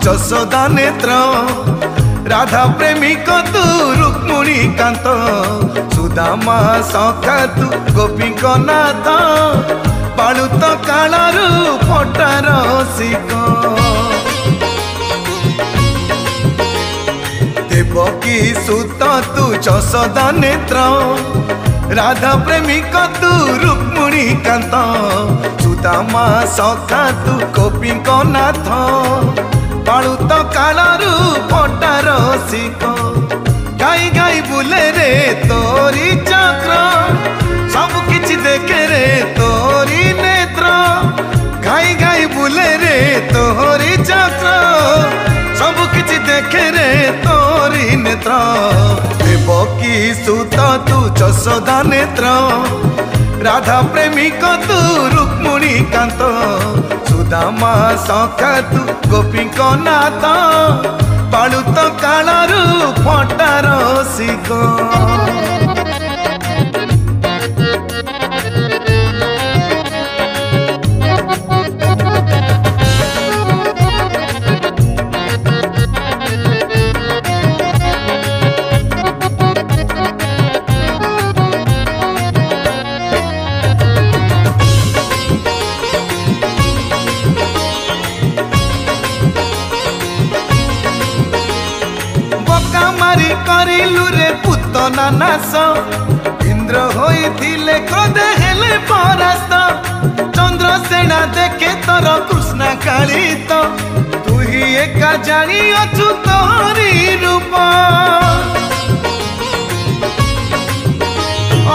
ଯଶୋଦା ନେତ୍ର राधा प्रेमिक तू रुक्मिणी कांत सुदामा सखा तू गोपीक नाथ पालुत कालरू फटार सिक देवकी सुत तू यशोदा नेत्र राधा प्रेमिक तू रुक्मिणी कांत सुदामा सखा तू गोपीक नाथ पालुत कालरू फटार सिक गाई गाई बुले रे तोरी चक्र सब किछि देखे रे तोरी नेत्र गाई गाई बुले रे तोरी चक्र सब किछि देखे रे तोरी नेत्र देवकी सुत तू यशोदा नेत्र राधा प्रेमिक तू रुक्मिणी कांत सुदामा सखा तू गोपीक नाथ पालुत कालरू फटार सिक करिलु रे पुतना नाश इंद्र होइथिले क्रोधे हेले परास्त चंद्रसेना देखे तोर कृष्ण कालित तू ही एका जानी अछु तोरी रूप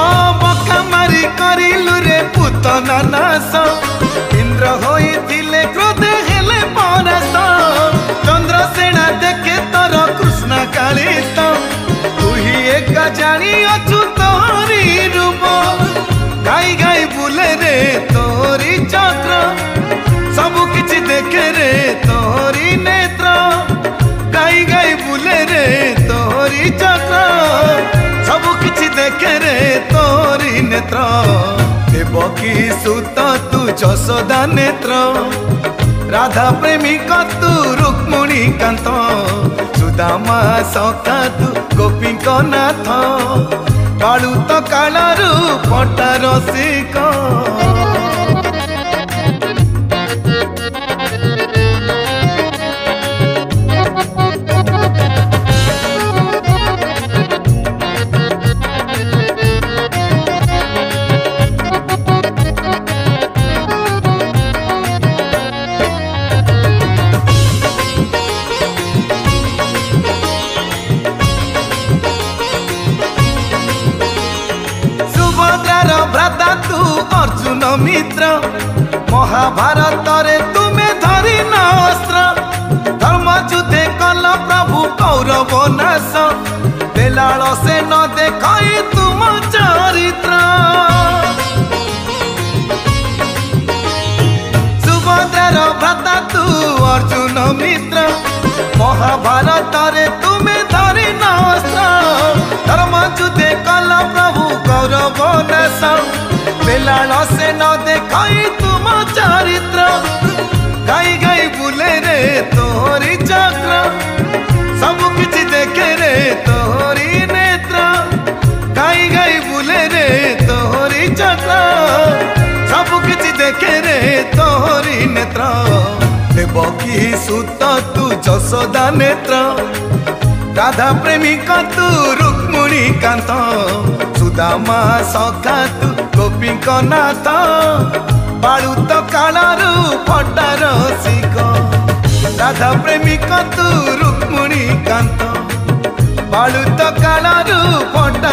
ओ बका मारी करिलु रे पुतना नाश इंद्र होइथिले क्रोधे हेले परास्त चंद्रसेना देखे तोर कृष्ण कालित एका जानी अछु तोरी रूप गाई गाई बुले रे तोरी चक्र सब किछि देखे रे तोरी नेत्र गाई गाई बुले रे तोरी चक्र सब किछि देखे रे तोरी नेत्र देवकी सुत तू यशोदा नेत्र राधा प्रेमिक तू रुक्मिणी कांत सुदामा सखा तू गोपीक नाथ पालुत कालरू फटार सिक भ्राता तू अर्जुन मित्र महाभारत रे तुम्हें धरी अस्त्र धर्म युद्धे कल प्रभु कौरव नाश बेलाल से न देखई तुम चरित्र सुभद्रार भ्राता तू अर्जुन मित्र महाभारत रे तुम्हें धरी अस्त्र धर्म युद्धे कल प्रभु कौरव नाश बेलाल से न देखई तुम चरित्र गाई गाई बुले रे तोरी चक्र सब किछि देखे रे तोरी नेत्र गाई गाई बुले रे तोरी चक्र सब किछि देखे रे तोरी नेत्र देवकी सुत तू यशोदा नेत्र राधा प्रेमिक तू रुक्मिणी कांत सुदामा सखा तू गोपीक नाथ पालुत कालरू फटार सिक राधा प्रेमिक तू रुक्मिणी कांत पालुत कालरू फटार